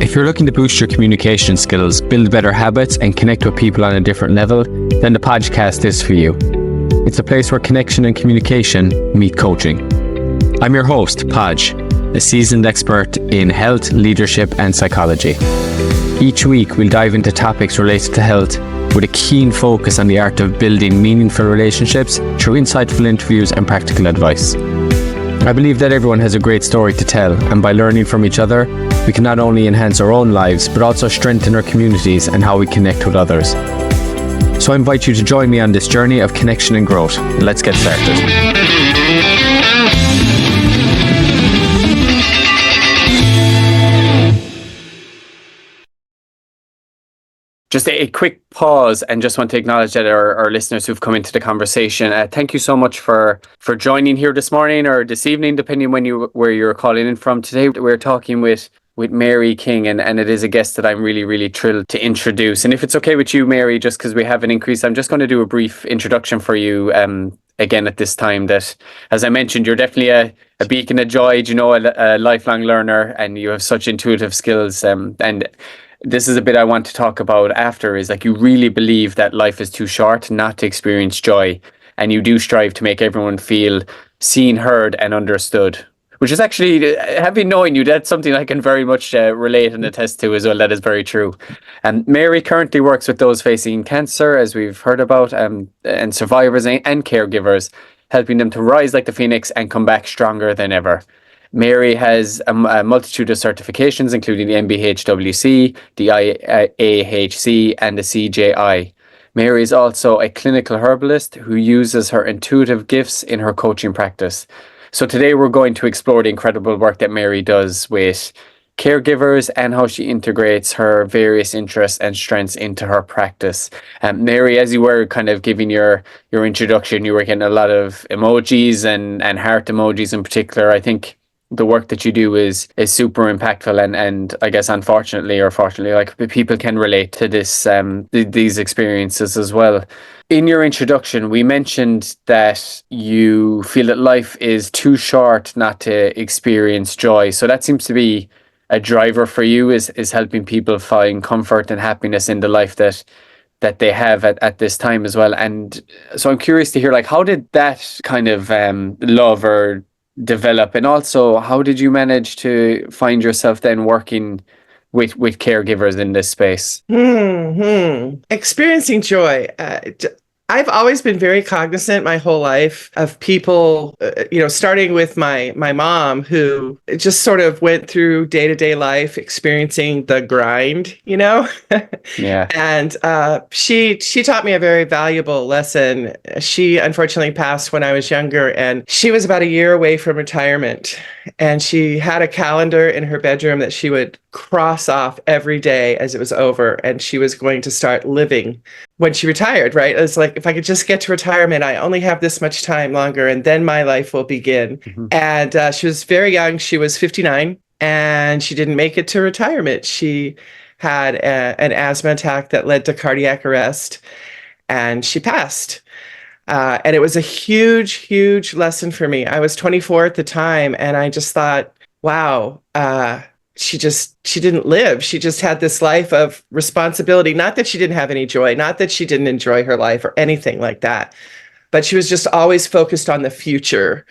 If you're looking to boost your communication skills, build better habits, and connect with people on a different level, then the Podgecast is for you. It's a place where connection and communication meet coaching. I'm your host, Podge, a seasoned expert in health, leadership, and psychology. Each week, we'll dive into topics related to health with a keen focus on the art of building meaningful relationships through insightful interviews and practical advice. I believe that everyone has a great story to tell, and by learning from each other, we can not only enhance our own lives, but also strengthen our communities and how we connect with others. So I invite you to join me on this journey of connection and growth. Let's get started. Just a quick pause, and just want to acknowledge that our listeners who've come into the conversation. Thank you so much for joining here this morning or this evening, depending where you're calling in from. Today we're talking with Mary King, and it is a guest that I'm really, really thrilled to introduce. And if it's okay with you, Mary, just because we have an increase, I'm just going to do a brief introduction for you again at this time. That, as I mentioned, you're definitely a beacon of joy, a lifelong learner, and you have such intuitive skills. And this is a bit I want to talk about after, is like you really believe that life is too short not to experience joy, and you do strive to make everyone feel seen, heard, and understood. Which is actually, having known you, that's something I can very much relate and attest to as well. That is very true. And Mary currently works with those facing cancer, as we've heard about, and survivors and caregivers, helping them to rise like the phoenix and come back stronger than ever. Mary has a multitude of certifications, including the MBHWC, the IAHC, and the CJI. Mary is also a clinical herbalist who uses her intuitive gifts in her coaching practice. So today we're going to explore the incredible work that Mary does with caregivers and how she integrates her various interests and strengths into her practice. Mary, as you were kind of giving your introduction, you were getting a lot of emojis and heart emojis in particular. I think the work that you do is super impactful, and I guess unfortunately or fortunately, like, people can relate to this these experiences as well. In your introduction, we mentioned that you feel that life is too short not to experience joy. So that seems to be a driver for you, is helping people find comfort and happiness in the life that they have at this time as well. And so I'm curious to hear, like, how did that kind of love or develop, and also how did you manage to find yourself then working with caregivers in this space? Experiencing joy. I've always been very cognizant my whole life of people, starting with my mom, who just sort of went through day-to-day life experiencing the grind, Yeah. And she taught me a very valuable lesson. She unfortunately passed when I was younger, and she was about a year away from retirement. And she had a calendar in her bedroom that she would cross off every day as it was over, and she was going to start living when she retired, right? It was like, if I could just get to retirement, I only have this much time longer, and then my life will begin. Mm-hmm. And she was very young. She was 59, and she didn't make it to retirement. She had an asthma attack that led to cardiac arrest, and she passed. And it was a huge, huge lesson for me. I was 24 at the time, and I just thought, wow, she didn't live. She just had this life of responsibility. Not that she didn't have any joy, not that she didn't enjoy her life or anything like that, but she was just always focused on the future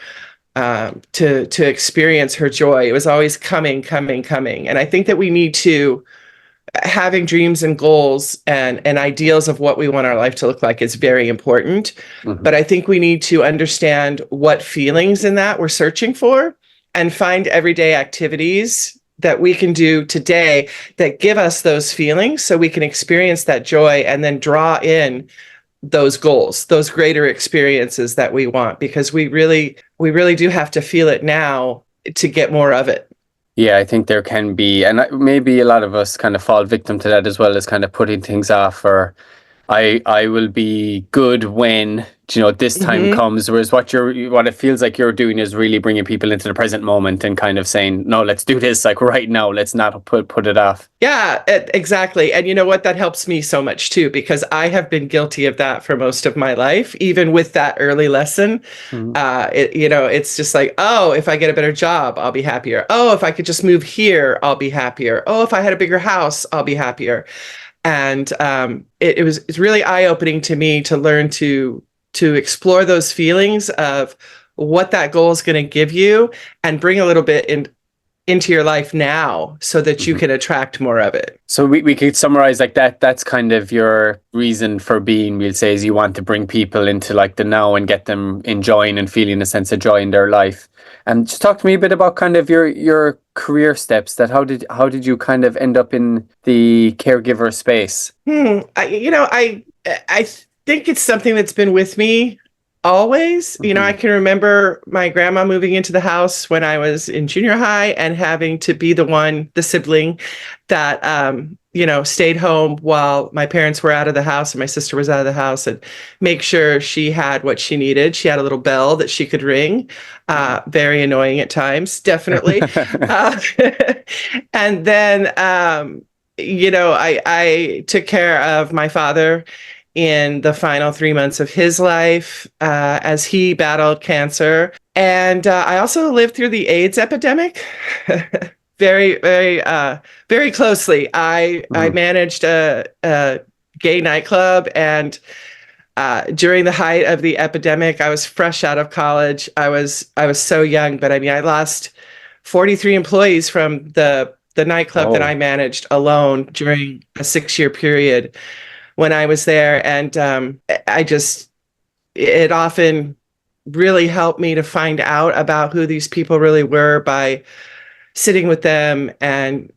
to experience her joy. It was always coming. And I think that we need to, having dreams and goals and ideals of what we want our life to look like is very important. Mm-hmm. But I think we need to understand what feelings in that we're searching for, and find everyday activities that we can do today that give us those feelings so we can experience that joy, and then draw in those goals, those greater experiences that we want, because we really do have to feel it now to get more of it. Yeah, I think there can be, and maybe a lot of us kind of fall victim to that as well, as kind of putting things off, or I will be good when, this time comes. Whereas what it feels like you're doing is really bringing people into the present moment and kind of saying, no, let's do this like right now. Let's not put it off. Yeah, exactly. And you know what? That helps me so much too, because I have been guilty of that for most of my life, even with that early lesson. Mm-hmm. It's just like, oh, if I get a better job, I'll be happier. Oh, if I could just move here, I'll be happier. Oh, if I had a bigger house, I'll be happier. And it's really eye-opening to me to learn to explore those feelings of what that goal is going to give you and bring a little bit into your life now so that you can attract more of it. So we could summarize like that. That's kind of your reason for being, we'll say, is you want to bring people into like the now and get them enjoying and feeling a sense of joy in their life. And just talk to me a bit about kind of your career steps. That how did you kind of end up in the caregiver space? I think it's something that's been with me always. I can remember my grandma moving into the house when I was in junior high and having to be the sibling that stayed home while my parents were out of the house and my sister was out of the house, and make sure she had what she needed. She had a little bell that she could ring. Very annoying at times, definitely. And then I took care of my father in the final 3 months of his life as he battled cancer. And I also lived through the AIDS epidemic very, very, very closely. I managed a gay nightclub, and during the height of the epidemic, I was fresh out of college. I was so young, but I mean, I lost 43 employees from the nightclub that I managed alone during a 6-year period when I was there. And it often really helped me to find out about who these people really were by sitting with them and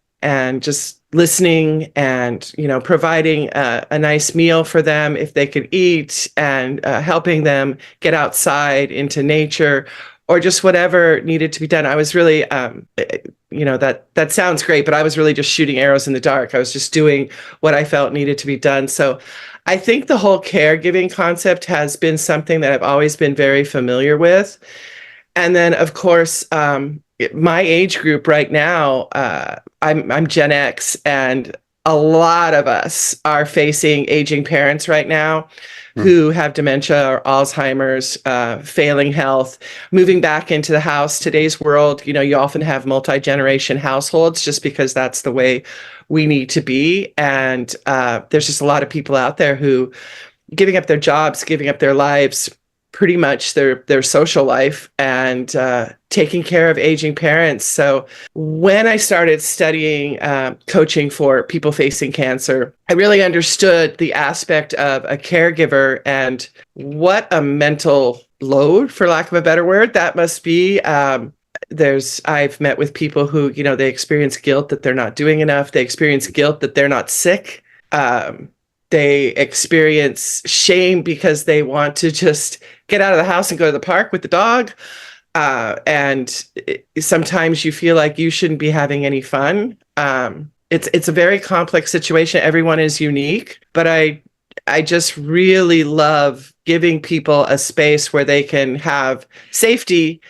just listening and, providing a nice meal for them if they could eat, and helping them get outside into nature or just whatever needed to be done. I was really, that sounds great, but I was really just shooting arrows in the dark. I was just doing what I felt needed to be done. So I think the whole caregiving concept has been something that I've always been very familiar with. And then, of course, my age group right now, I'm Gen X, and a lot of us are facing aging parents right now who have dementia or Alzheimer's, failing health, moving back into the house. Today's world, you often have multi-generation households just because that's the way we need to be. And there's just a lot of people out there who giving up their jobs, giving up their lives, pretty much their social life, and taking care of aging parents. So when I started studying coaching for people facing cancer, I really understood the aspect of a caregiver and what a mental load, for lack of a better word, that must be. I've met with people who, they experience guilt that they're not doing enough. They experience guilt that they're not sick. They experience shame because they want to just get out of the house and go to the park with the dog. Sometimes you feel like you shouldn't be having any fun. It's a very complex situation. Everyone is unique, but I just really love giving people a space where they can have safety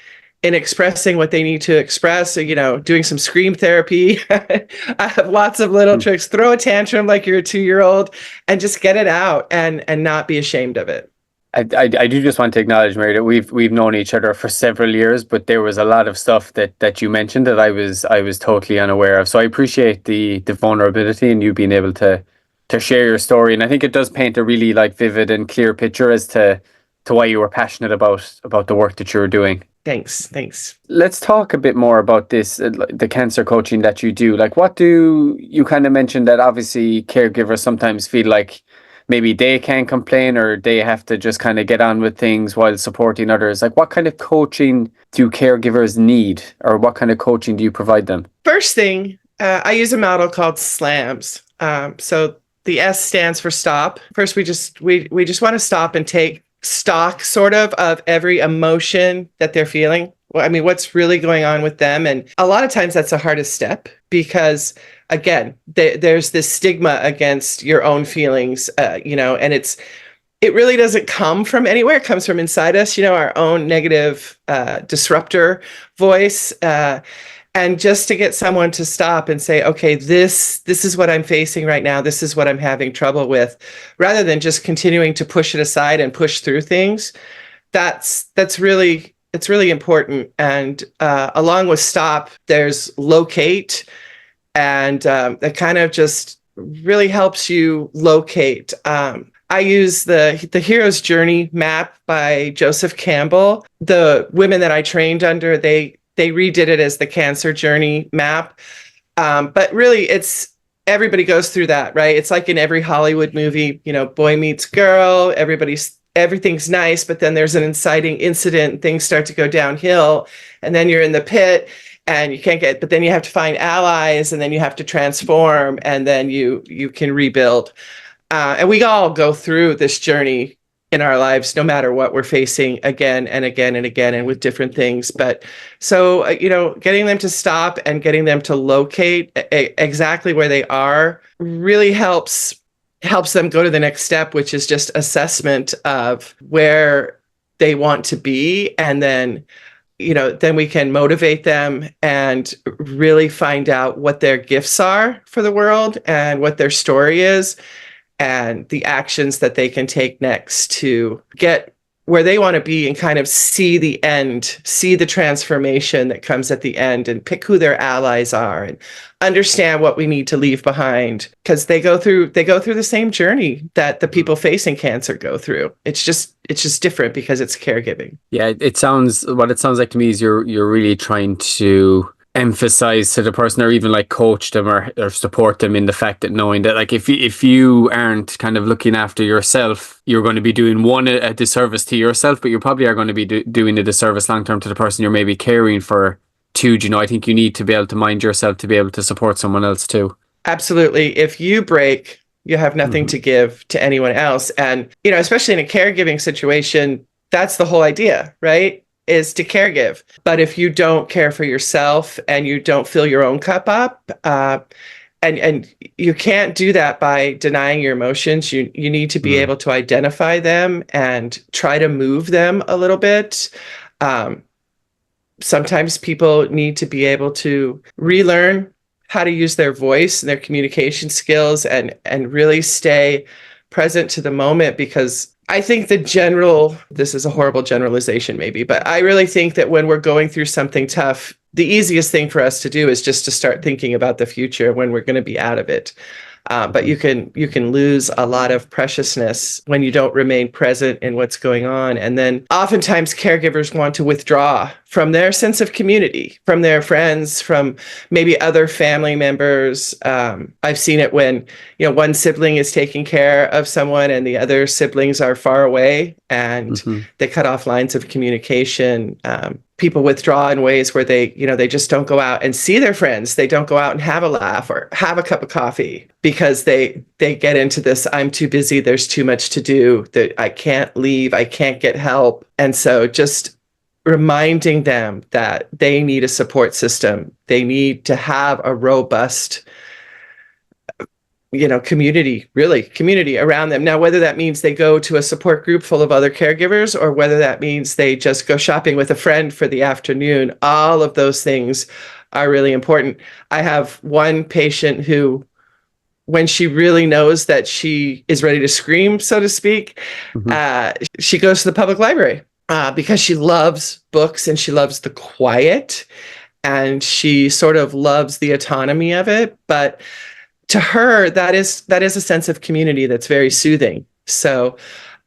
in expressing what they need to express, doing some scream therapy. I have lots of little tricks. Throw a tantrum like you're a 2-year-old and just get it out and not be ashamed of it. I do just want to acknowledge, Mary, that we've known each other for several years, but there was a lot of stuff that you mentioned that I was totally unaware of. So I appreciate the vulnerability and you being able to share your story. And I think it does paint a really vivid and clear picture as to why you were passionate about the work that you were doing. Thanks. Let's talk a bit more about this, the cancer coaching that you do. What do you kind of mentioned that obviously caregivers sometimes feel like maybe they can't complain or they have to just kind of get on with things while supporting others. What kind of coaching do caregivers need, or what kind of coaching do you provide them? First thing, I use a model called SLAMS. So the S stands for stop. First, we just want to stop and take stock sort of every emotion that they're feeling. I mean, what's really going on with them? And a lot of times that's the hardest step because, again, there's this stigma against your own feelings, and it really doesn't come from anywhere. It comes from inside us, our own negative disruptor voice. And just to get someone to stop and say, okay, this is what I'm facing right now. This is what I'm having trouble with, rather than just continuing to push it aside and push through things. That's really, it's really important. And along with stop, there's locate, and that kind of just really helps you locate. I use the Hero's Journey map by Joseph Campbell. The women that I trained under, they redid it as the Cancer Journey map. But really, everybody goes through that, right? It's like in every Hollywood movie, boy meets girl, everything's nice, but then there's an inciting incident, things start to go downhill, and then you're in the pit and you can't but then you have to find allies, and then you have to transform, and then you can rebuild. And we all go through this journey in our lives, no matter what we're facing, again and again and again, and with different things. But so, getting them to stop and getting them to locate exactly where they are really helps them go to the next step, which is just assessment of where they want to be. And then, then we can motivate them and really find out what their gifts are for the world and what their story is, and the actions that they can take next to get where they want to be, and kind of see the end, see the transformation that comes at the end, and pick who their allies are, and understand what we need to leave behind, because they go through the same journey that the people facing cancer go through. It's just different because it's caregiving. Yeah, it sounds like to me is you're really trying to emphasize to the person, or even like coach them or support them in the fact that knowing that, like, if you aren't kind of looking after yourself, you're going to be doing a disservice to yourself, but you probably are going to be doing a disservice long term to the person you're maybe caring for too. I think you need to be able to mind yourself to be able to support someone else too. Absolutely. If you break, you have nothing to give to anyone else. And, especially in a caregiving situation, that's the whole idea, right? Is to caregive. But if you don't care for yourself and you don't fill your own cup up, and you can't do that by denying your emotions, you need to be able to identify them and try to move them a little bit. Sometimes people need to be able to relearn how to use their voice and their communication skills, and really stay present to the moment, because I think this is a horrible generalization maybe, but I really think that when we're going through something tough, the easiest thing for us to do is just to start thinking about the future when we're going to be out of it. But you can lose a lot of preciousness when you don't remain present in what's going on. And then oftentimes caregivers want to withdraw from their sense of community, from their friends, from maybe other family members. I've seen it when, one sibling is taking care of someone and the other siblings are far away, and they cut off lines of communication. People withdraw in ways where they just don't go out and see their friends. They don't go out and have a laugh or have a cup of coffee, because they get into this, I'm too busy, there's too much to do, that I can't leave, I can't get help. And so just reminding them that they need a support system. They need to have a robust community around them. Now, whether that means they go to a support group full of other caregivers, or whether that means they just go shopping with a friend for the afternoon, all of those things are really important. I have one patient who, when she really knows that she is ready to scream, so to speak, she goes to the public library because she loves books and she loves the quiet, and she sort of loves the autonomy of it. But to her, that is a sense of community that's very soothing. So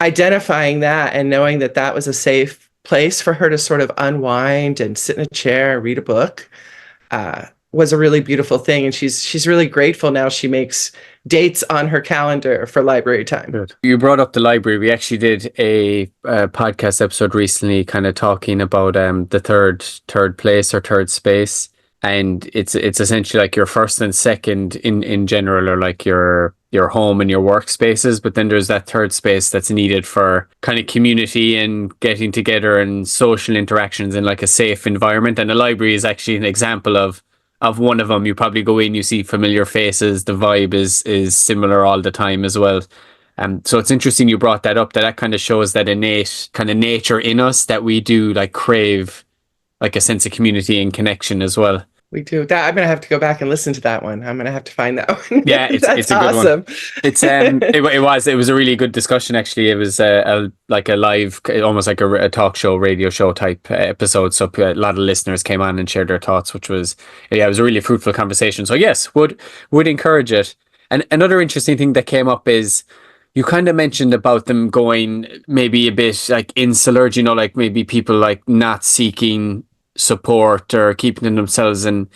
identifying that and knowing that that was a safe place for her to sort of unwind and sit in a chair and read a book was a really beautiful thing. And she's really grateful now. She makes dates on her calendar for library time. Good. You brought up the library. We actually did a podcast episode recently kind of talking about the third place or third space. And it's essentially like your first and second in general are like your home and your workspaces, but then there's that third space that's needed for kind of community and getting together and social interactions in like a safe environment. And the library is actually an example of one of them. You probably go in, you see familiar faces, the vibe is similar all the time as well. So it's interesting you brought that up, that kind of shows that innate kind of nature in us that we do like crave like a sense of community and connection as well. We do that. I'm gonna have to go back and listen to that one. I'm gonna have to find that one. Yeah, That's it's a good one. awesome. It was a really good discussion actually. It was like a live, almost like a talk show, radio show type episode. So a lot of listeners came on and shared their thoughts, which was, yeah, it was a really fruitful conversation. So yes, would encourage it. And another interesting thing that came up is you kind of mentioned about them going maybe a bit like insular, you know, like maybe people like not seeking support or keeping to themselves, and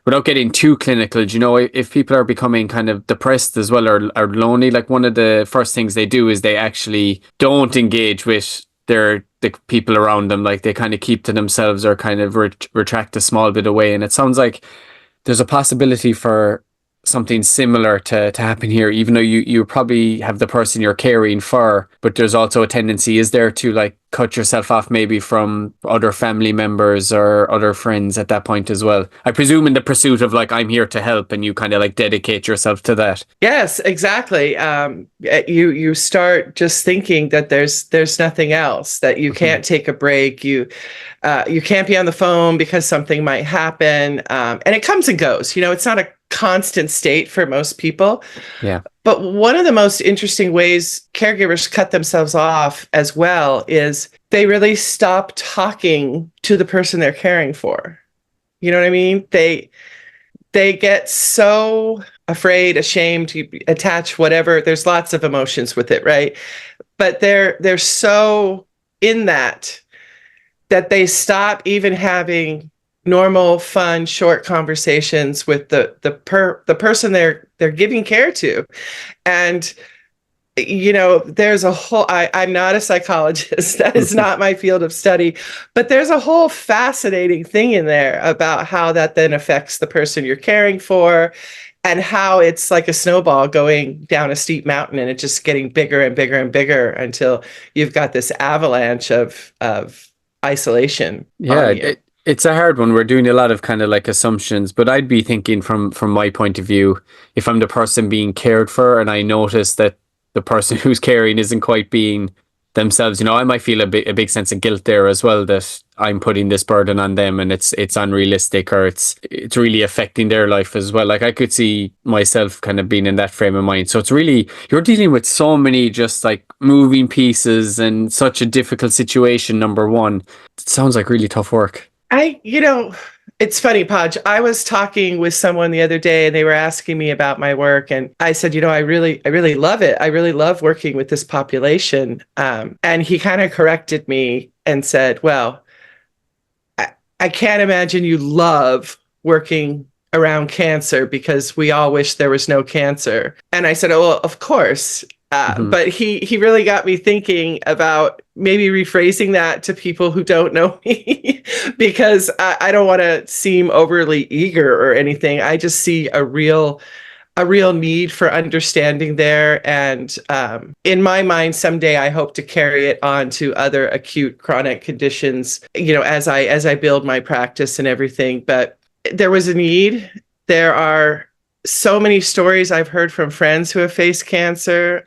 without getting too clinical, you know, if people are becoming kind of depressed as well or lonely, like one of the first things they do is they actually don't engage with the people around them, like they kind of keep to themselves or kind of retract a small bit away. And it sounds like there's a possibility for something similar to happen here, even though you probably have the person you're caring for, but there's also a tendency, is there, to like cut yourself off maybe from other family members or other friends at that point as well. I presume in the pursuit of like, I'm here to help, and you kind of like dedicate yourself to that. Yes, exactly. You start just thinking that there's nothing else, that you can't take a break. You can't be on the phone because something might happen, and it comes and goes. You know, it's not a constant state for most people. Yeah. But one of the most interesting ways caregivers cut themselves off as well is they really stop talking to the person they're caring for. You know what I mean? They get so afraid, ashamed, to attach whatever. There's lots of emotions with it, right? But they're so in that they stop even having normal, fun, short conversations with the person they're giving care to. And you know, there's a whole, I'm not a psychologist. That is not my field of study, but there's a whole fascinating thing in there about how that then affects the person you're caring for, and how it's like a snowball going down a steep mountain, and it's just getting bigger and bigger and bigger until you've got this avalanche of isolation. Yeah, it's a hard one. We're doing a lot of kind of like assumptions, but I'd be thinking from my point of view, if I'm the person being cared for and I notice that the person who's caring isn't quite being themselves, you know, I might feel a big sense of guilt there as well, that I'm putting this burden on them and it's unrealistic, or it's really affecting their life as well. Like I could see myself kind of being in that frame of mind. So it's really, you're dealing with so many just like moving pieces and such a difficult situation. Number one, it sounds like really tough work. You know, it's funny, Podge. I was talking with someone the other day and they were asking me about my work. And I said, you know, I really love it. I really love working with this population. And he kind of corrected me and said, well, I can't imagine you love working around cancer because we all wish there was no cancer. And I said, oh, well, of course. But he really got me thinking about maybe rephrasing that to people who don't know me, because I don't want to seem overly eager or anything. I just see a real need for understanding there. And in my mind, someday I hope to carry it on to other acute chronic conditions, you know, as I build my practice and everything. But there was a need. There are so many stories I've heard from friends who have faced cancer.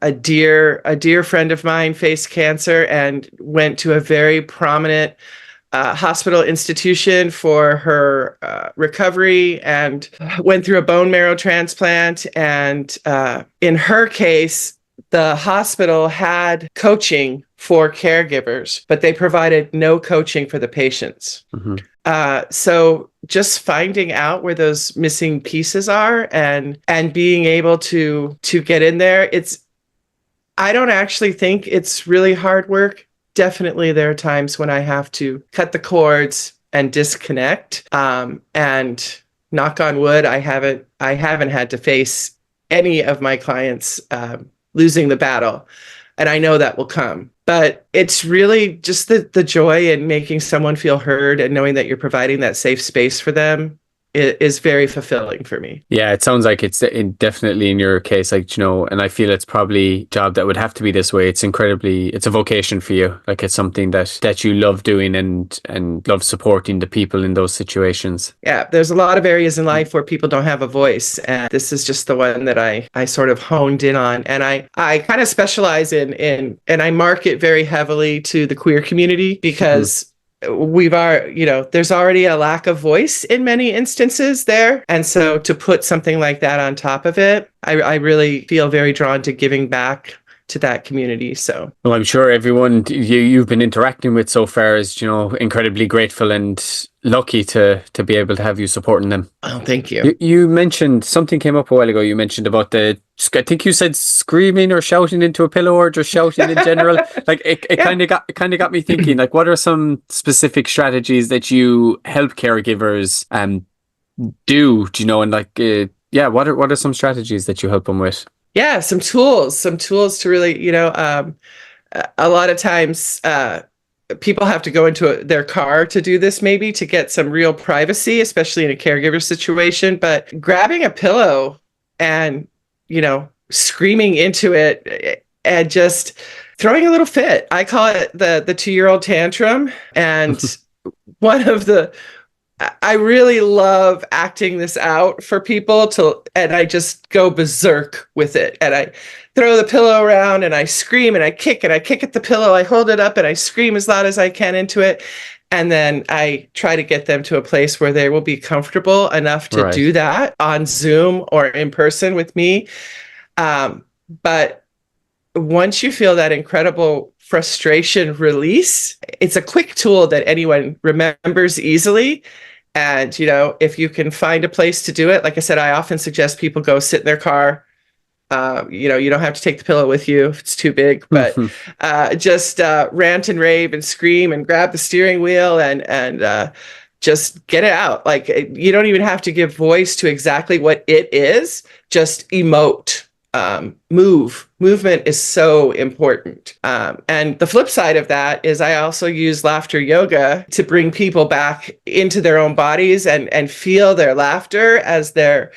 A dear friend of mine faced cancer and went to a very prominent hospital institution for her recovery, and went through a bone marrow transplant. And in her case, the hospital had coaching for caregivers, but they provided no coaching for the patients. So just finding out where those missing pieces are and being able to get in there, I don't actually think it's really hard work. Definitely there are times when I have to cut the cords and disconnect. And knock on wood, I haven't had to face any of my clients losing the battle. And I know that will come. But it's really just the joy in making someone feel heard and knowing that you're providing that safe space for them is very fulfilling for me. Yeah, it sounds like it's definitely in your case, like, and I feel it's probably a job that would have to be this way. It's a vocation for you. Like it's something that you love doing and love supporting the people in those situations. Yeah, there's a lot of areas in life where people don't have a voice, and this is just the one that I sort of honed in on. And I kind of specialize in and I market very heavily to the queer community because there's already a lack of voice in many instances there. And so to put something like that on top of it, I really feel very drawn to giving back to that community. So, well, I'm sure everyone you've been interacting with so far is, incredibly grateful and lucky to be able to have you supporting them. Oh, thank you. You mentioned something came up a while ago. You mentioned about I think you said screaming or shouting into a pillow or just shouting in general. Like it kind of got me thinking. Like, what are some specific strategies that you help caregivers do? And what are some strategies that you help them with? Yeah, some tools to really, a lot of times people have to go into their car to do this, maybe to get some real privacy, especially in a caregiver situation. But grabbing a pillow and, screaming into it and just throwing a little fit. I call it the 2-year-old tantrum. And I really love acting this out for people and I just go berserk with it. And I throw the pillow around and I scream and I kick at the pillow. I hold it up and I scream as loud as I can into it. And then I try to get them to a place where they will be comfortable enough to do that on Zoom or in person with me. But once you feel that incredible frustration release, it's a quick tool that anyone remembers easily. And, if you can find a place to do it, like I said, I often suggest people go sit in their car. You don't have to take the pillow with you if it's too big, but just rant and rave and scream and grab the steering wheel and just get it out. Like you don't even have to give voice to exactly what it is, just emote. Movement is so important. And the flip side of that is I also use laughter yoga to bring people back into their own bodies and feel their laughter as they're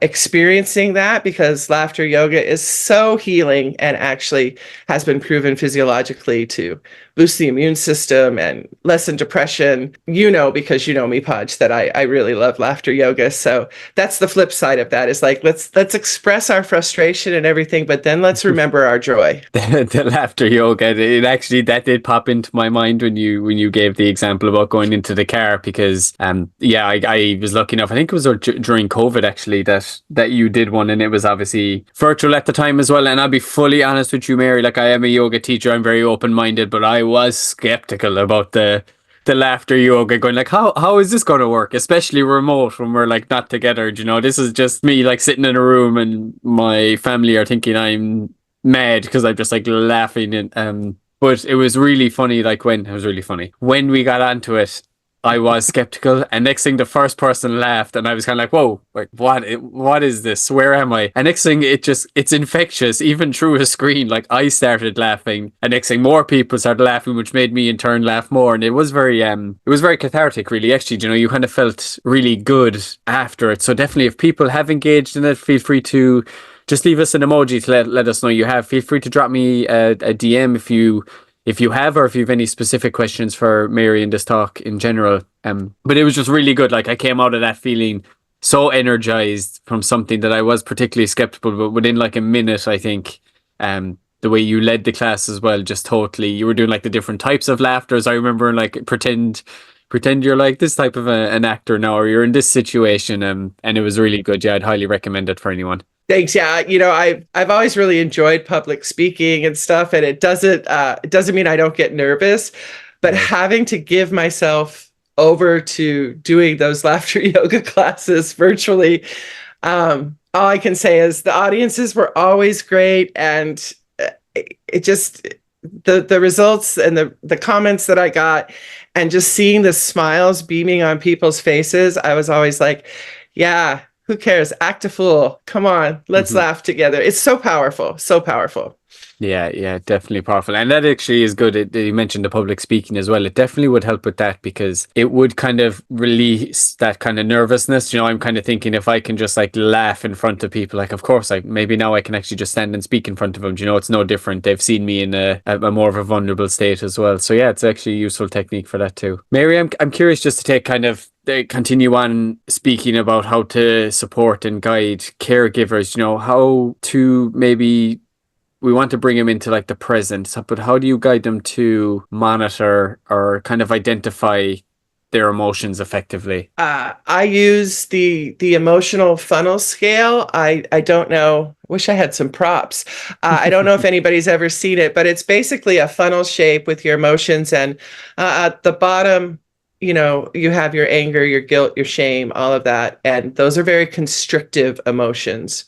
experiencing that, because laughter yoga is so healing and actually has been proven physiologically to boost the immune system and lessen depression. Because you know me, Podge, that I really love laughter yoga. So that's the flip side of that, is like, let's express our frustration and everything, but then let's remember our joy. The laughter yoga, that did pop into my mind when you gave the example about going into the car, because I was lucky enough, I think it was during COVID actually, that you did one, and it was obviously virtual at the time as well. And I'll be fully honest with you, Mary, like I am a yoga teacher, I'm very open-minded, but I was skeptical about the laughter yoga, going like, how is this going to work, especially remote when we're like not together. This is just me like sitting in a room and my family are thinking I'm mad because I'm just like laughing. And but it was really funny. When we got onto it, I was skeptical, and next thing the first person laughed and I was kind of like, whoa, like what is this? Where am I? And next thing it's infectious, even through a screen. Like I started laughing, and next thing more people started laughing, which made me in turn laugh more. And it was very cathartic, really. Actually, you kind of felt really good after it. So definitely, if people have engaged in it, feel free to just leave us an emoji to let us know you have. Feel free to drop me a DM if you have, or if you have any specific questions for Mary in this talk in general. But it was just really good. Like I came out of that feeling so energized from something that I was particularly skeptical, but within like a minute, I think, the way you led the class as well, just totally, you were doing like the different types of laughters. I remember like pretend you're like this type of an actor now, or you're in this situation. And it was really good. Yeah, I'd highly recommend it for anyone. Thanks. Yeah, I've always really enjoyed public speaking and stuff, and it doesn't mean I don't get nervous, but having to give myself over to doing those laughter yoga classes virtually, all I can say is the audiences were always great, and it just the results and the comments that I got, and just seeing the smiles beaming on people's faces, I was always like, yeah. Who cares? Act a fool. Come on, let's laugh together. It's so powerful, so powerful. Yeah, yeah, definitely powerful. And that actually is good. You mentioned the public speaking as well. It definitely would help with that because it would kind of release that kind of nervousness. I'm kind of thinking if I can just like laugh in front of people, like, of course, like maybe now I can actually just stand and speak in front of them. It's no different. They've seen me in a more of a vulnerable state as well. So yeah, it's actually a useful technique for that too. Mary, I'm curious just to take kind of continue on speaking about how to support and guide caregivers, how to maybe we want to bring them into like the present, but how do you guide them to monitor or kind of identify their emotions effectively? I use the emotional funnel scale. I don't know. Wish I had some props. I don't know if anybody's ever seen it, but it's basically a funnel shape with your emotions, and at the bottom, you have your anger, your guilt, your shame, all of that, and those are very constrictive emotions.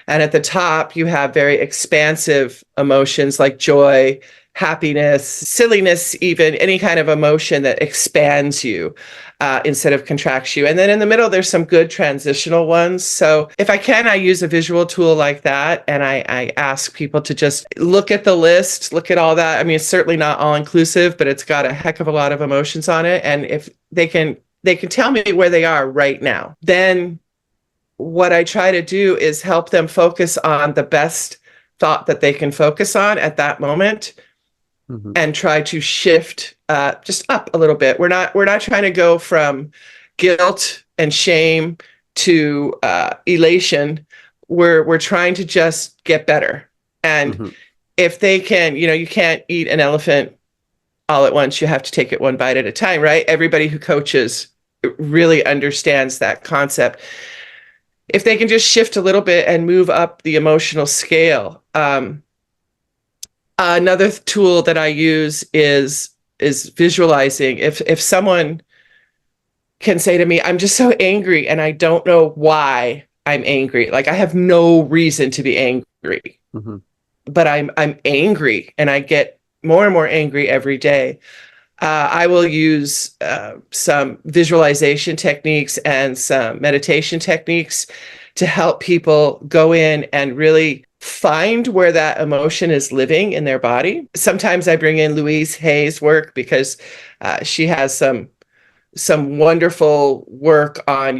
And at the top, you have very expansive emotions like joy, happiness, silliness, even any kind of emotion that expands you instead of contracts you. And then in the middle, there's some good transitional ones. So if I can, I use a visual tool like that. And I ask people to just look at the list, look at all that. I mean, it's certainly not all inclusive, but it's got a heck of a lot of emotions on it. And if they can tell me where they are right now, then what I try to do is help them focus on the best thought that they can focus on at that moment, and try to shift just up a little bit. We're not trying to go from guilt and shame to elation. We're trying to just get better. And if they can, you can't eat an elephant all at once. You have to take it one bite at a time, right? Everybody who coaches really understands that concept. If they can just shift a little bit and move up the emotional scale. Another tool that I use is visualizing. If someone can say to me, "I'm just so angry and I don't know why I'm angry. Like I have no reason to be angry, but I'm angry and I get more and more angry every day." I will use some visualization techniques and some meditation techniques to help people go in and really find where that emotion is living in their body. Sometimes I bring in Louise Hay's work because she has some wonderful work on,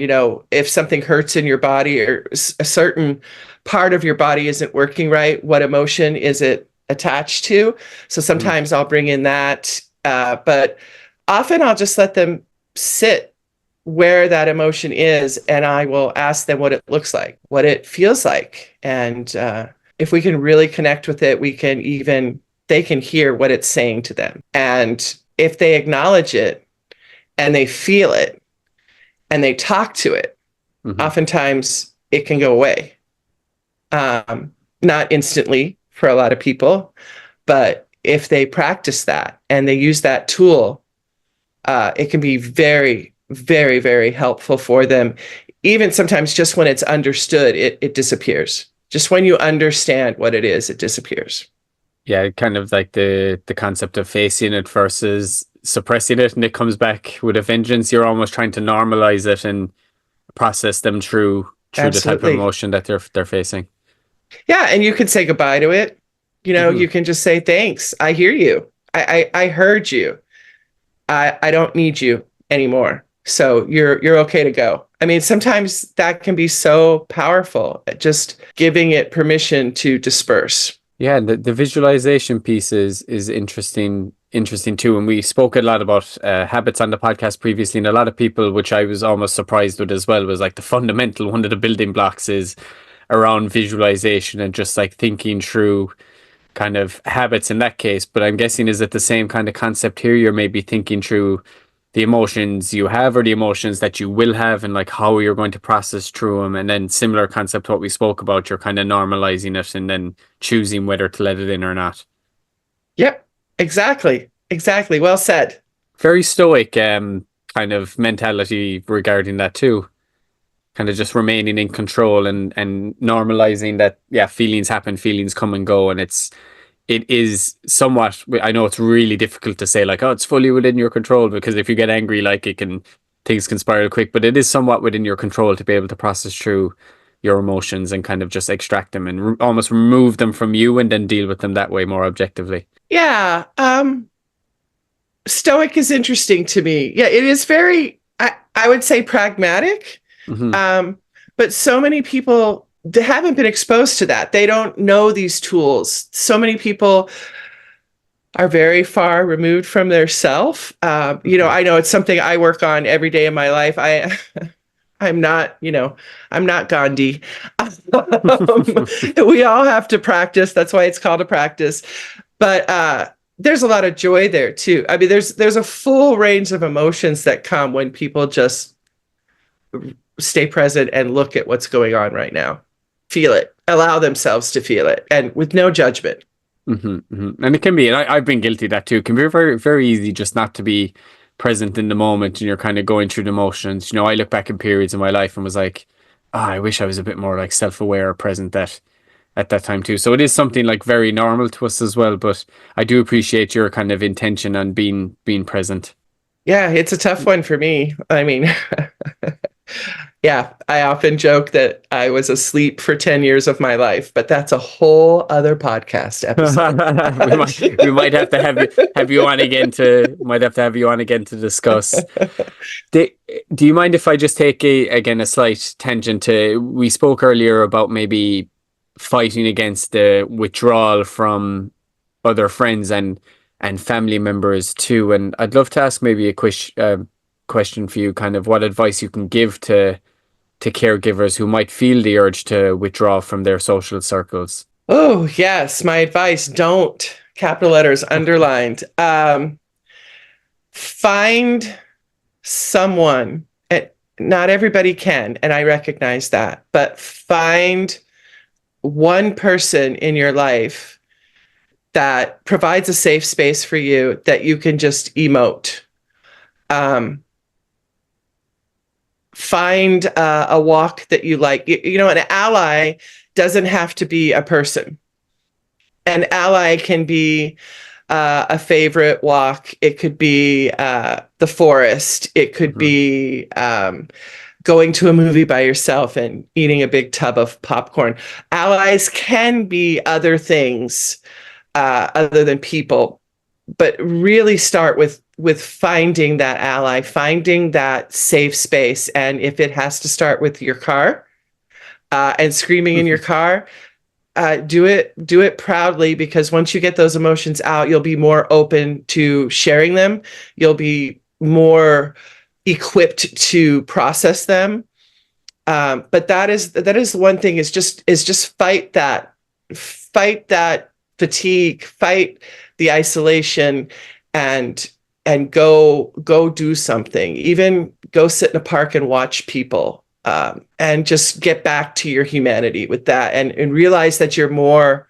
if something hurts in your body or a certain part of your body isn't working right, what emotion is it attached to? So sometimes I'll bring in that. But often I'll just let them sit where that emotion is, and I will ask them what it looks like, what it feels like. And if we can really connect with it, they can hear what it's saying to them. And if they acknowledge it and they feel it and they talk to it, oftentimes it can go away. Not instantly for a lot of people, but if they practice that and they use that tool, it can be very, very, very helpful for them. Even sometimes just when it's understood, it disappears. Just when you understand what it is, it disappears. Yeah, kind of like the concept of facing it versus suppressing it, and it comes back with a vengeance. You're almost trying to normalize it and process them through the type of Absolutely. emotion that they're facing. Yeah, and you can say goodbye to it. You can just say, thanks. I hear you. I heard you. I don't need you anymore. So you're okay to go. I mean, sometimes that can be so powerful, just giving it permission to disperse. Yeah, the visualization piece is interesting too. And we spoke a lot about habits on the podcast previously, and a lot of people, which I was almost surprised with as well, was like the fundamental one of the building blocks is around visualization and just like thinking through kind of habits in that case. But I'm guessing, is it the same kind of concept here? You're maybe thinking through the emotions you have or the emotions that you will have and like how you're going to process through them. And then similar concept to what we spoke about, you're kind of normalizing it and then choosing whether to let it in or not. Yep, exactly. Exactly. Well said. Very stoic kind of mentality regarding that too. Kind of just remaining in control and normalizing that, yeah, feelings happen, feelings come and go. And it is somewhat, I know it's really difficult to say like, oh, it's fully within your control, because if you get angry, like things can spiral quick, but it is somewhat within your control to be able to process through, your emotions and kind of just extract them and almost remove them from you and then deal with them that way more objectively. Yeah. Stoic is interesting to me. Yeah, it is very, I would say pragmatic. Hmm. But so many people haven't been exposed to that. They don't know these tools. So many people are very far removed from their self. I know it's something I work on every day of my life. I'm not, I'm not Gandhi. We all have to practice. That's why it's called a practice. But there's a lot of joy there too. I mean, there's a full range of emotions that come when people just stay present and look at what's going on right now. Feel it, allow themselves to feel it, and with no judgment. And it can be, and I've been guilty of that too. It can be very, very easy just not to be present in the moment and you're kind of going through the motions. I look back in periods in my life and was like, I wish I was a bit more like self-aware or present that at that time too. So it is something like very normal to us as well, but I do appreciate your kind of intention on being present. Yeah, it's a tough one for me. I mean, yeah, I often joke that I was asleep for 10 years of my life, but that's a whole other podcast episode. we might have to have you on again to discuss. Do, do you mind if I just take a slight tangent to, we spoke earlier about maybe fighting against the withdrawal from other friends and family members too, and I'd love to ask maybe a question for you, kind of what advice you can give to caregivers who might feel the urge to withdraw from their social circles. Oh, yes, my advice, don't, capital letters underlined. Find someone. Not everybody can, and I recognize that, but find one person in your life that provides a safe space for you that you can just emote. Find a walk that you like. An ally doesn't have to be a person. An ally can be a favorite walk. It could be the forest. It could be going to a movie by yourself and eating a big tub of popcorn. Allies can be other things other than people, but really start with finding that ally, finding that safe space. And if it has to start with your car and screaming in your car, do it proudly, because once you get those emotions out, you'll be more open to sharing them. You'll be more equipped to process them. But that is the one thing, is just fight that fatigue, fight the isolation, and go do something. Even go sit in a park and watch people, and just get back to your humanity with that, and realize that you're more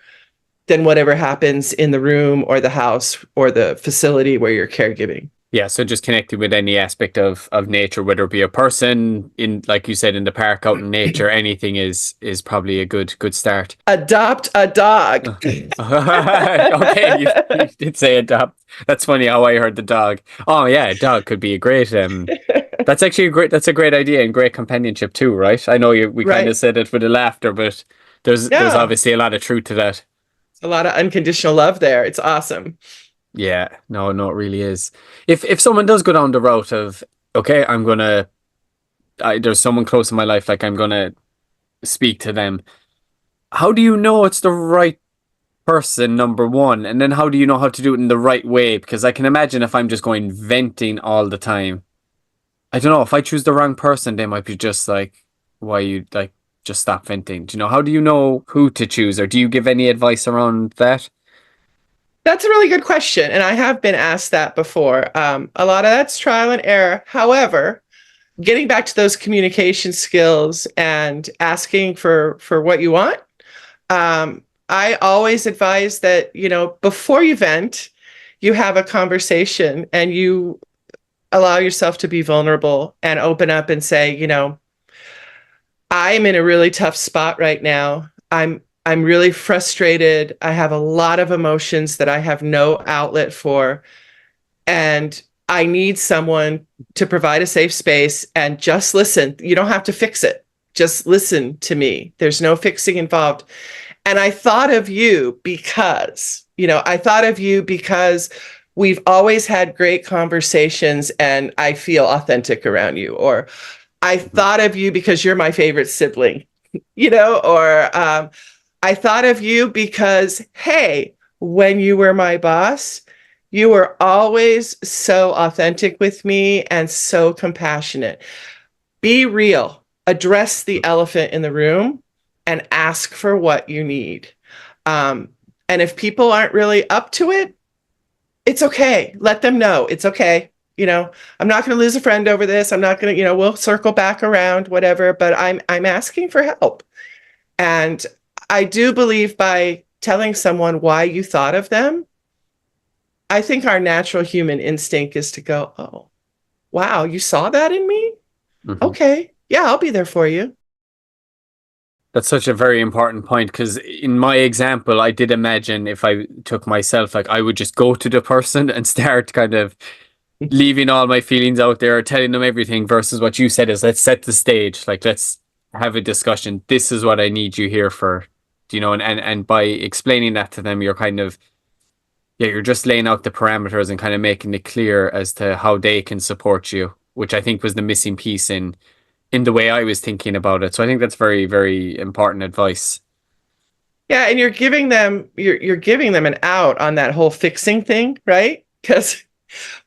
than whatever happens in the room or the house or the facility where you're caregiving. Yeah, so just connecting with any aspect of nature, whether it be a person in, like you said, in the park, out in nature, anything is probably a good start. Adopt a dog. Okay, you did say adopt. That's funny how I heard the dog. Oh yeah, a dog could be a great. That's actually a great idea and great companionship too, right? I know we kind Right. of said it with a laughter, but there's Yeah. obviously a lot of truth to that. A lot of unconditional love there. It's awesome. Yeah, no, it really is. If someone does go down the route of, okay, there's someone close in my life, like I'm gonna speak to them. How do you know it's the right person, number one? And then how do you know how to do it in the right way? Because I can imagine if I'm just going venting all the time, I don't know, if I choose the wrong person, they might be just like, why you like just stop venting? Do you know, how do you know who to choose, or do you give any advice around that? That's a really good question, and I have been asked that before. A lot of that's trial and error. However, getting back to those communication skills and asking for what you want, I always advise that, before you vent, you have a conversation and you allow yourself to be vulnerable and open up and say, I'm in a really tough spot right now. I'm really frustrated. I have a lot of emotions that I have no outlet for, and I need someone to provide a safe space and just listen. You don't have to fix it. Just listen to me. There's no fixing involved. And I thought of you because, we've always had great conversations and I feel authentic around you. Or I thought of you because you're my favorite sibling, or I thought of you because, hey, when you were my boss, you were always so authentic with me and so compassionate. Be real, address the elephant in the room, and ask for what you need. Um, and if people aren't really up to it, it's okay. Let them know it's okay. I'm not going to lose a friend over this. I'm not going to, we'll circle back around, whatever. But I'm asking for help, and I do believe by telling someone why you thought of them, I think our natural human instinct is to go, oh, wow, you saw that in me? Mhm. Okay. Yeah, I'll be there for you. That's such a very important point, because in my example, I did imagine if I took myself, like I would just go to the person and start kind of leaving all my feelings out there, telling them everything, versus what you said is let's set the stage, like let's have a discussion. This is what I need you here for, and by explaining that to them, you're kind of, yeah, you're just laying out the parameters and kind of making it clear as to how they can support you, which I think was the missing piece in the way I was thinking about it. So I think that's very, very important advice. Yeah, and you're giving them an out on that whole fixing thing, right? Because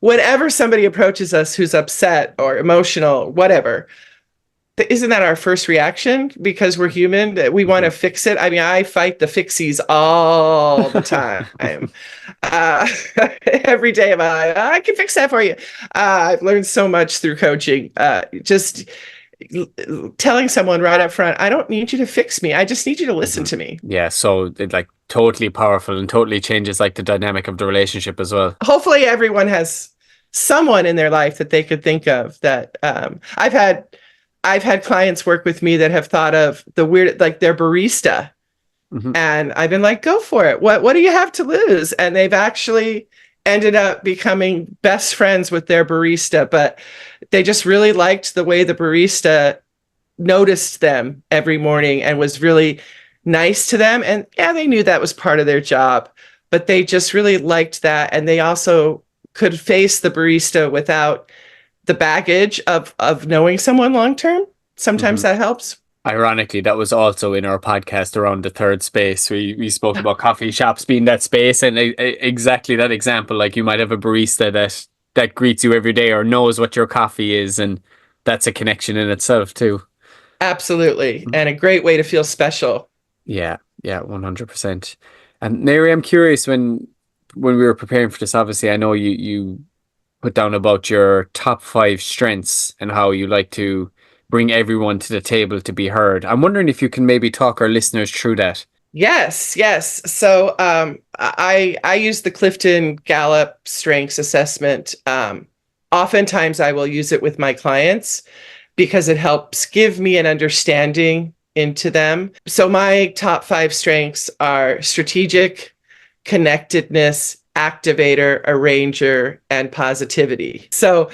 whenever somebody approaches us who's upset or emotional, whatever, isn't that our first reaction? Because we're human, that we want to fix it. I mean, I fight the fixies all the time. uh, every day of my life. I can fix that for you. I've learned so much through coaching. Just telling someone right up front, I don't need you to fix me. I just need you to listen to me. Yeah, so it like totally powerful and totally changes like the dynamic of the relationship as well. Hopefully everyone has someone in their life that they could think of that I've had clients work with me that have thought of the weird, like their barista. Mhm. And I've been like, go for it. What do you have to lose? And they've actually ended up becoming best friends with their barista, but they just really liked the way the barista noticed them every morning and was really nice to them. And yeah, they knew that was part of their job, but they just really liked that. And they also could face the barista without the baggage of knowing someone long term. Sometimes Mhm. that helps. Ironically, that was also in our podcast around the third space. We spoke about coffee shops being that space, and exactly that example. Like you might have a barista that greets you every day or knows what your coffee is, and that's a connection in itself too. Absolutely. And a great way to feel special. Yeah, yeah, 100%. And Mary, I'm curious, when we were preparing for this, obviously I know you put down about your top five strengths and how you like to bring everyone to the table to be heard. I'm wondering if you can maybe talk our listeners through that. Yes, yes. So I use the Clifton Gallup Strengths Assessment. Oftentimes I will use it with my clients because it helps give me an understanding into them. So my top five strengths are strategic, connectedness, activator, arranger, and positivity. So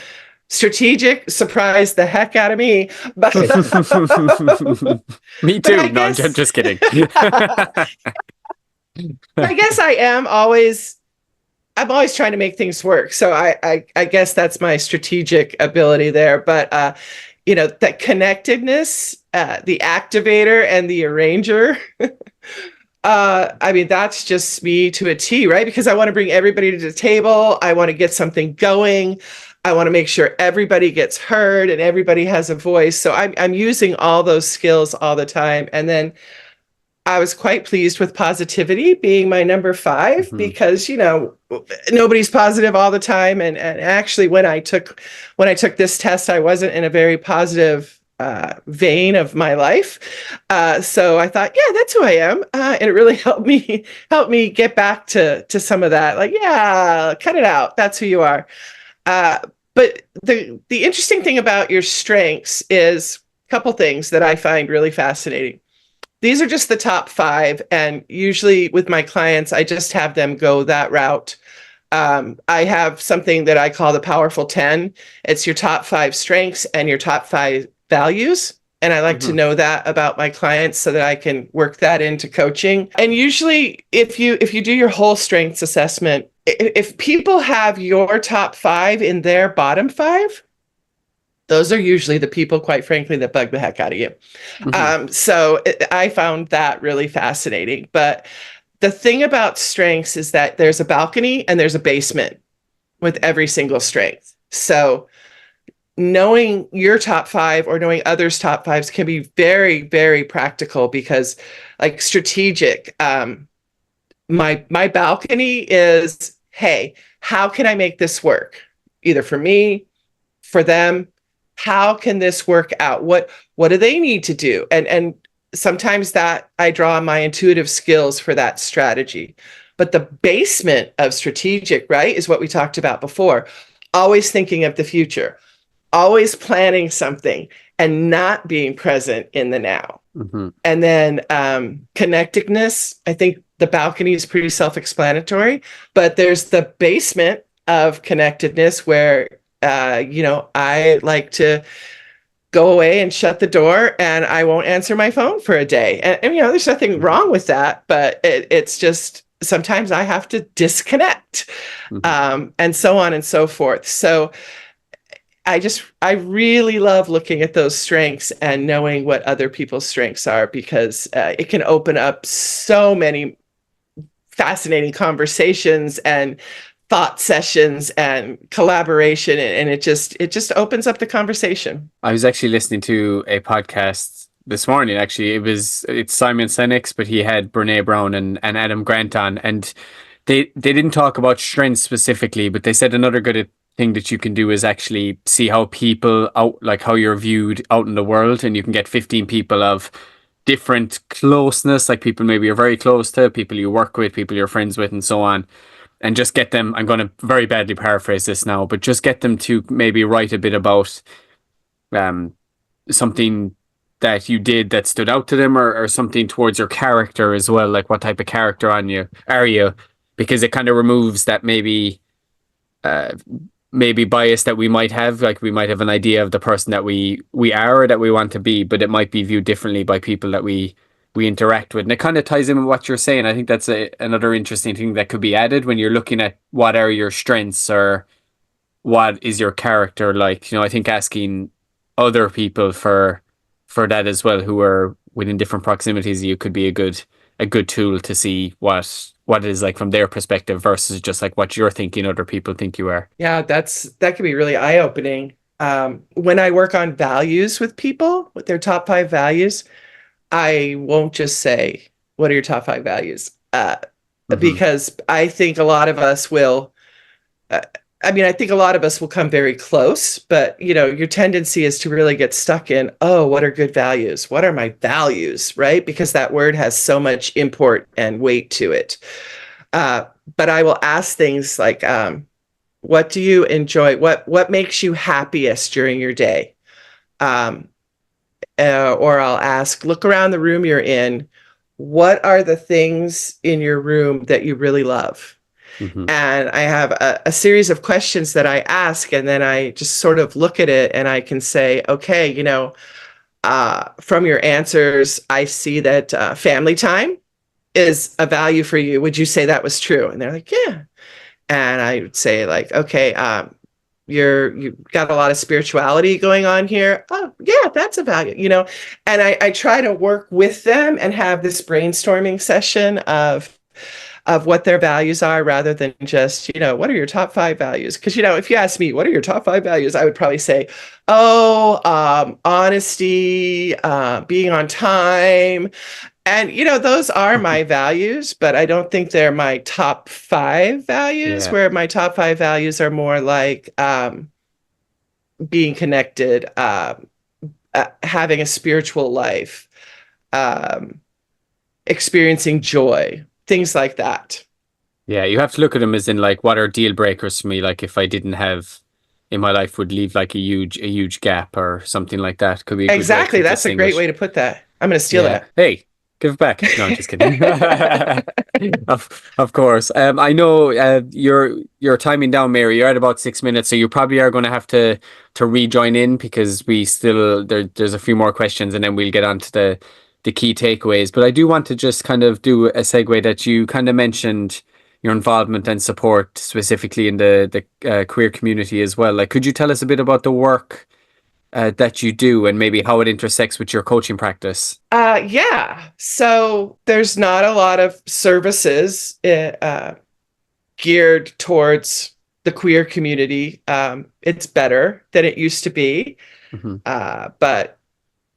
strategic surprised the heck out of me, but Me but I too. No, I'm guess just kidding. I guess I'm always trying to make things work. So I guess that's my strategic ability there. But that connectedness, the activator and the arranger. I mean, that's just me to a T, right? Because I want to bring everybody to the table. I want to get something going. I want to make sure everybody gets heard and everybody has a voice. So I'm using all those skills all the time. And then I was quite pleased with positivity being my number five Mhm. because, nobody's positive all the time. And actually when I took this test, I wasn't in a very positive vein of my life. So I thought, yeah, that's who I am. And it really helped me get back to some of that. Like, yeah, cut it out. That's who you are. Uh, but the interesting thing about your strengths is a couple things that I find really fascinating. These are just the top five, and usually with my clients, I just have them go that route. I have something that I call the powerful 10. It's your top five strengths and your top five values. And I like to Hmm. know that about my clients so that I can work that into coaching. And usually if you do your whole strengths assessment, if people have your top 5 in their bottom 5, those are usually the people, quite frankly, that bug the heck out of you. Hmm. I found that really fascinating. But the thing about strengths is that there's a balcony and there's a basement with every single strength. So knowing your top 5 or knowing others' top 5s can be very, very practical because, like, strategic. My balcony is, hey, how can I make this work? Either for me, for them. How can this work out? What do they need to do? And sometimes that I draw on my intuitive skills for that strategy. But the basement of strategic, right, is what we talked about before. Always thinking of the future, always planning something and not being present in the now. Hmm. And then connectedness, I think the balcony is pretty self-explanatory, but there's the basement of connectedness where, I like to go away and shut the door and I won't answer my phone for a day. And there's nothing Hmm. wrong with that, but it's just sometimes I have to disconnect, Hmm. and so on and so forth. So I really love looking at those strengths and knowing what other people's strengths are because it can open up so many fascinating conversations and thought sessions and collaboration, and it just opens up the conversation. I was actually listening to a podcast this morning. Actually, it's Simon Sinek's, but he had Brene Brown and Adam Grant on, and they didn't talk about strengths specifically, but they said another good thing that you can do is actually see how people out, like how you're viewed out in the world, and you can get 15 people of different closeness, like people maybe you're very close to, people you work with, people you're friends with, and so on. And just get them, I'm going to very badly paraphrase this now, but just get them to maybe write a bit about um, something that you did that stood out to them, or something towards your character as well, like what type of character on you are you, because it kind of removes that uh, maybe bias that we might have, like we might have an idea of the person that we are or that we want to be, but it might be viewed differently by people that we interact with. And it kind of ties in with what you're saying. I think that's another interesting thing that could be added when you're looking at what are your strengths or what is your character like. I think asking other people for that as well, who are within different proximities, you could be a good tool to see what it is like from their perspective versus just like what you're thinking other people think you are. Yeah, that can be really eye-opening. When I work on values with people, with their top 5 values, I won't just say, "What are your top 5 values?" Hmm. Because I think a lot of us will. Uh, I think a lot of us will come very close, but your tendency is to really get stuck in, oh, what are good values? What are my values, right? Because that word has so much import and weight to it. Uh, but I will ask things like, what do you enjoy? What makes you happiest during your day? Um, or I'll ask, look around the room you're in. What are the things in your room that you really love? Hmm. And I have a series of questions that I ask, and then I just sort of look at it and I can say, okay, from your answers, I see that family time is a value for you. Would you say that was true? And they're like, yeah. And I would say, like, okay, you've got a lot of spirituality going on here. Oh, yeah, that's a value, And I try to work with them and have this brainstorming session of what their values are rather than just, what are your top 5 values? Because, if you ask me, what are your top 5 values? I would probably say, oh, honesty, being on time. And, those are my values, but I don't think they're my top 5 values, Yeah. where my top 5 values are more like being connected, having a spiritual life, um, experiencing joy, things like that. Yeah, you have to look at them as in like what are deal breakers for me, like if I didn't have in my life would leave like a huge gap or something like that. Could be a good way Exactly. to That's a great distinguish. way to put that. I'm going to steal Yeah. that. Hey. Give back. No, just kidding. Of course. I know you're timing down, Mary. You're at about 6 minutes, so you probably are going to have to rejoin in because we still there's a few more questions, and then we'll get on to the key takeaways. But I do want to just kind of do a segue that you kind of mentioned your involvement and support specifically in the queer community as well. Like, could you tell us a bit about the work that you do and maybe how it intersects with your coaching practice? Yeah. So there's not a lot of services geared towards the queer community. It's better than it used to be, Hmm. but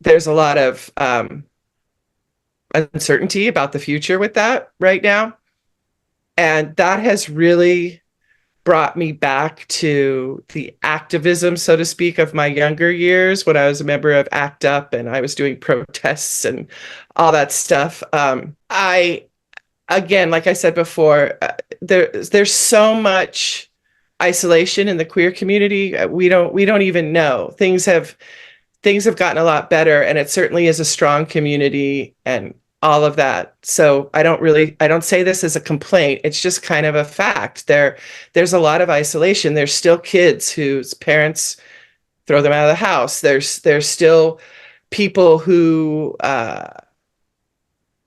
there's a lot of uncertainty about the future with that right now. And that has really brought me back to the activism, so to speak, of my younger years when I was a member of ACT UP and I was doing protests and all that stuff. I, again, like I said before, there's so much isolation in the queer community. We don't even know. Things have gotten a lot better, and it certainly is a strong community and all of that. So I don't say this as a complaint. It's just kind of a fact. There's a lot of isolation. There's still kids whose parents throw them out of the house. There's still people who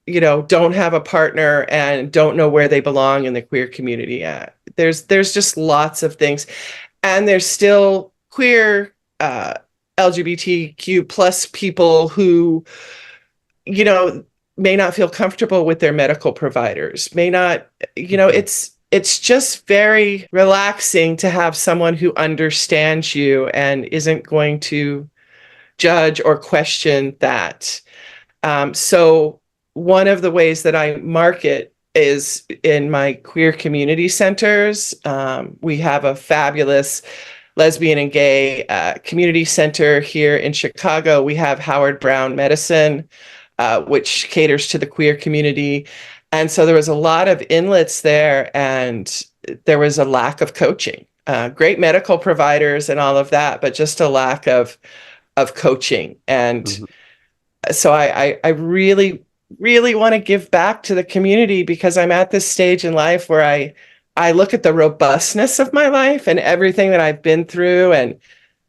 don't have a partner and don't know where they belong in the queer community. There's just lots of things, and there's still queer LGBTQ plus people who, you know, may not feel comfortable with their medical providers, may not, Hmm. it's just very relaxing to have someone who understands you and isn't going to judge or question that. So one of the ways that I market is in my queer community centers. We have a fabulous lesbian and gay community center here in Chicago. We have Howard Brown Medicine, which caters to the queer community. And so there was a lot of inlets there, and there was a lack of coaching. Great medical providers and all of that, but just a lack of coaching. And Hmm. so I really, really want to give back to the community because I'm at this stage in life where I look at the robustness of my life and everything that I've been through and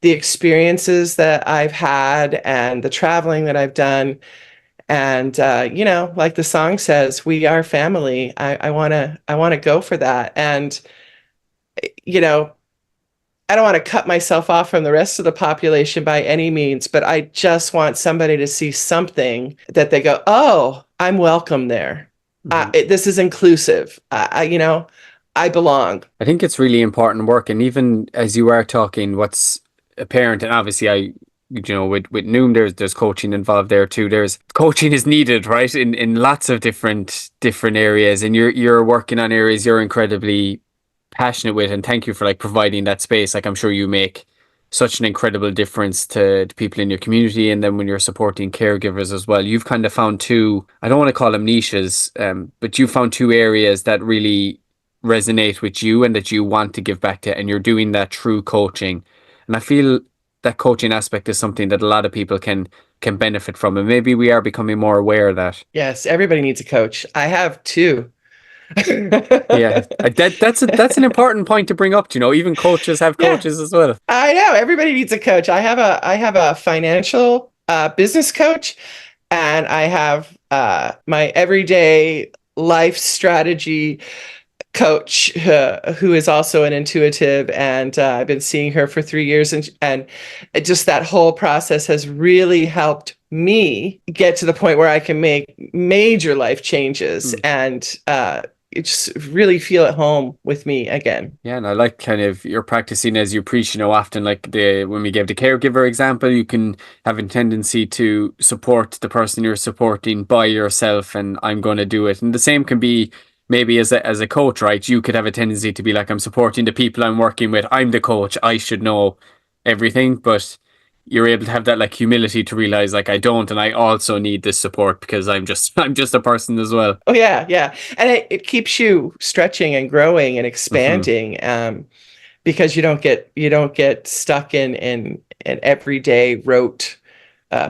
the experiences that I've had and the traveling that I've done. And like the song says, we are family. I want to go for that. And you know, I don't want to cut myself off from the rest of the population by any means, but I just want somebody to see something that they go, "Oh, I'm welcome there. Hmm. This is inclusive. I belong." I think it's really important work, and even as you are talking, what's apparent, and obviously, with Noom, there's coaching involved there too. There's coaching is needed, right, in lots of different areas, and you're working on areas you're incredibly passionate with, and thank you for like providing that space. Like I'm sure you make such an incredible difference to people in your community, and then when you're supporting caregivers as well, you've kind of found two. I don't want to call them niches, but you found two areas that really resonate with you and that you want to give back to, and you're doing that through coaching. And I feel that coaching aspect is something that a lot of people can benefit from, and maybe we are becoming more aware of that. Yes, everybody needs a coach. I have two. Yeah, that's an important point to bring up. Even coaches have Yeah, coaches as well. I know. Everybody needs a coach. I have a financial business coach, and I have my everyday life strategy coach who is also an intuitive, and I've been seeing her for 3 years, and just that whole process has really helped me get to the point where I can make major life changes Hmm. and just really feel at home with me again. Yeah, and I like kind of you're practicing as you preach. Often like the when we gave the caregiver example, you can have a tendency to support the person you're supporting by yourself, and I'm going to do it. And the same can be maybe as a coach, right? You could have a tendency to be like, I'm supporting the people I'm working with. I'm the coach. I should know everything, but you're able to have that like humility to realize like I don't, and I also need this support because I'm just a person as well. Oh yeah, yeah, and it keeps you stretching and growing and Hmm. expanding, because you don't get stuck in an everyday rote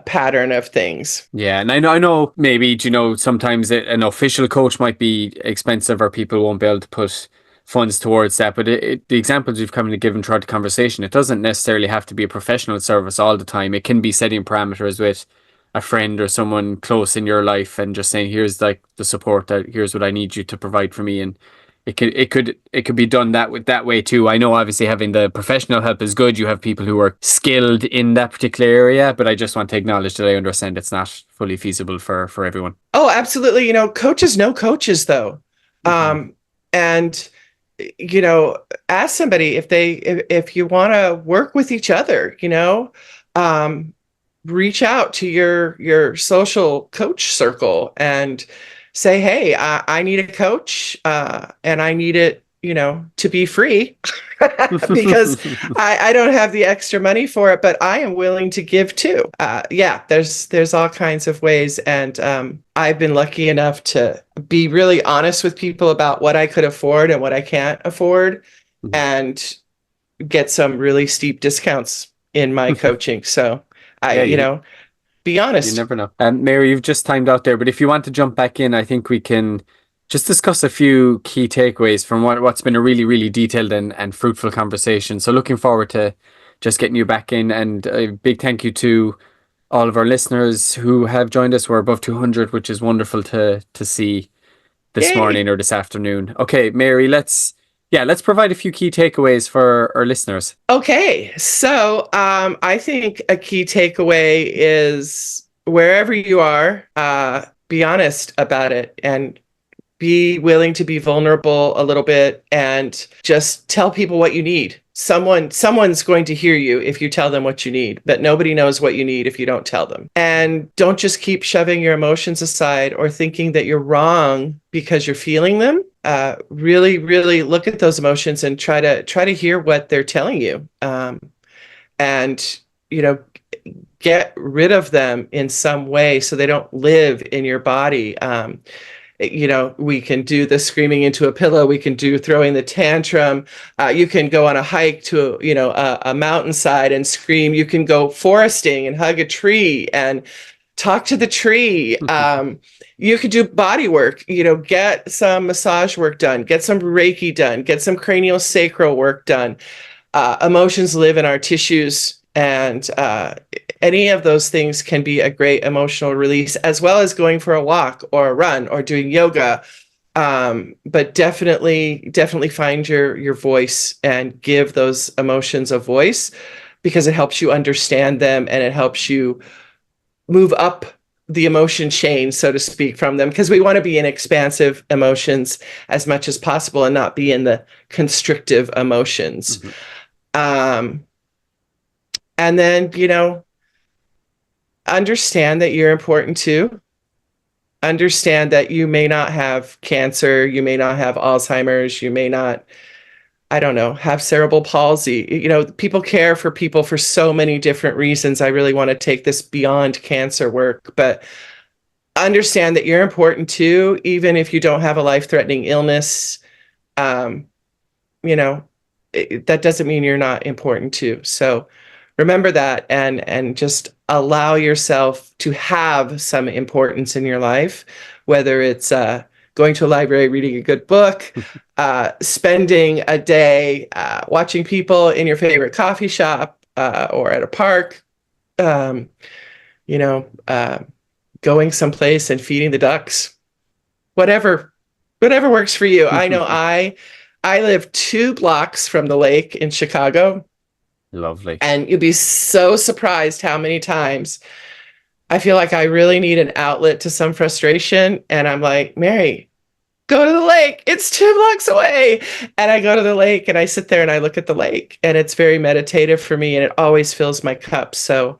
pattern of things. Yeah, and I know maybe, sometimes an official coach might be expensive or people won't be able to put funds towards that. But the examples you've kind of given throughout the conversation, it doesn't necessarily have to be a professional service all the time. It can be setting parameters with a friend or someone close in your life and just saying, here's like the support here's what I need you to provide for me. And it could be done that way too. I know obviously having the professional help is good. You have people who are skilled in that particular area, but I just want to acknowledge that I understand it's not fully feasible for everyone. Oh, absolutely. Coaches know coaches though. Mm-hmm. And ask somebody if you want to work with each other, um, reach out to your social coach circle and say, hey, I need a coach, and I need it, to be free because I don't have the extra money for it, but I am willing to give too. Yeah, there's all kinds of ways. And I've been lucky enough to be really honest with people about what I could afford and what I can't afford, Mm-hmm. and get some really steep discounts in my coaching. So Yeah, be you honest. never know. Mary, you've just timed out there, but if you want to jump back in, I think we can just discuss a few key takeaways from what's been a really, really detailed and fruitful conversation. So looking forward to just getting you back in, and a big thank you to all of our listeners who have joined us. We're above 200, which is wonderful to see this Yay. morning or this afternoon. Okay, Mary, let's provide a few key takeaways for our listeners. Okay, so I think a key takeaway is wherever you are, be honest about it and be willing to be vulnerable a little bit and just tell people what you need. Someone's going to hear you if you tell them what you need, but nobody knows what you need if you don't tell them. And don't just keep shoving your emotions aside or thinking that you're wrong because you're feeling them. Really, really look at those emotions and try to hear what they're telling you. And get rid of them in some way so they don't live in your body. We can do the screaming into a pillow. We can do throwing the tantrum. You can go on a hike to, a mountainside and scream. You can go foresting and hug a tree and talk to the tree. You could do body work, get some massage work done, get some Reiki done, get some cranial sacral work done. Emotions live in our tissues, and any of those things can be a great emotional release, as well as going for a walk or a run or doing yoga. But definitely find your voice and give those emotions a voice, because it helps you understand them and it helps you move up the emotion chain, so to speak, from them, because we want to be in expansive emotions as much as possible and not be in the constrictive emotions. Mm-hmm. And then, understand that you're important too. Understand that you may not have cancer, you may not have Alzheimer's, you may not, I don't know, have cerebral palsy. People care for people for so many different reasons. I really want to take this beyond cancer work, but understand that you're important too, even if you don't have a life-threatening illness. That doesn't mean you're not important too. So remember that, and just allow yourself to have some importance in your life, whether it's going to a library, reading a good book, spending a day watching people in your favorite coffee shop or at a park, going someplace and feeding the ducks, whatever works for you. I know I live 2 blocks from the lake in Chicago. Lovely. And you'd be so surprised how many times I feel like I really need an outlet to some frustration. And I'm like, Mary, go to the lake. It's 2 blocks away. And I go to the lake and I sit there and I look at the lake. And it's very meditative for me. And it always fills my cup. So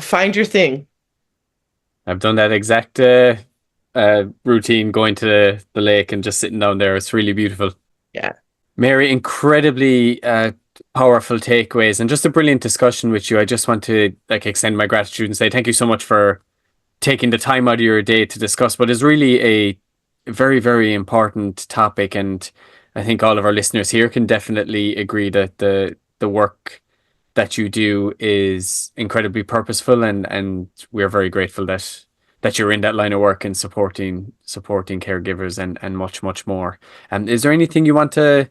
find your thing. I've done that exact routine, going to the lake and just sitting down there. It's really beautiful. Yeah. Mary, incredibly powerful takeaways and just a brilliant discussion with you. I just want to extend my gratitude and say thank you so much for taking the time out of your day to discuss what is really a very, very important topic. And I think all of our listeners here can definitely agree that the work that you do is incredibly purposeful, and we're very grateful that you're in that line of work and supporting caregivers and much more. Is there anything you want to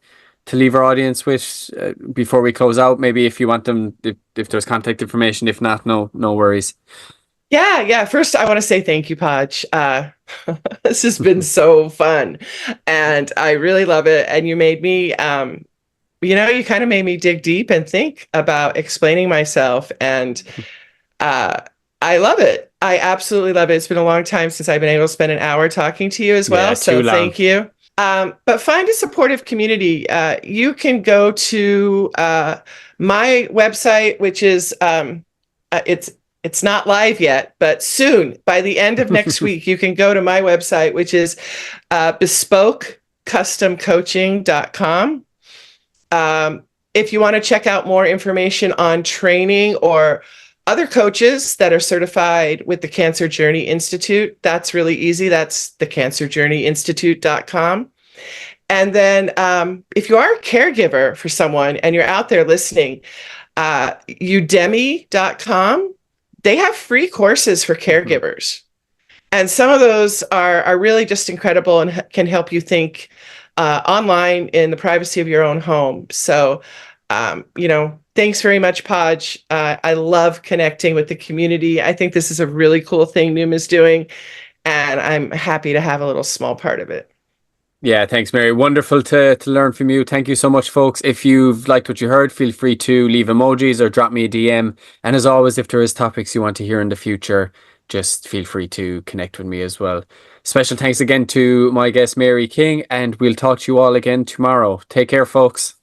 leave our audience with before we close out? Maybe if you want them, if there's contact information. If not, no worries. Yeah. First, I want to say thank you, Podge. This has been so fun, and I really love it. And you made me, you kind of made me dig deep and think about explaining myself, and uh, I love it. I absolutely love it. It's been a long time since I've been able to spend an hour talking to you as well. Yeah, too So long. thank you. But find a supportive community. You can go to my website, which is it's not live yet, but soon, by the end of next week, you can go to my website, which is bespokecustomcoaching.com. If you want to check out more information on training or other coaches that are certified with the Cancer Journey Institute, that's really easy. That's thecancerjourneyinstitute.com. And then if you are a caregiver for someone and you're out there listening, udemy.com, they have free courses for caregivers. And some of those are really just incredible and can help you think online in the privacy of your own home. So, thanks very much, Podge. I love connecting with the community. I think this is a really cool thing Noom is doing, and I'm happy to have a little small part of it. Yeah, thanks, Mary. Wonderful to learn from you. Thank you so much, folks. If you've liked what you heard, feel free to leave emojis or drop me a DM. And as always, if there is topics you want to hear in the future, just feel free to connect with me as well. Special thanks again to my guest, Mary King, and we'll talk to you all again tomorrow. Take care, folks.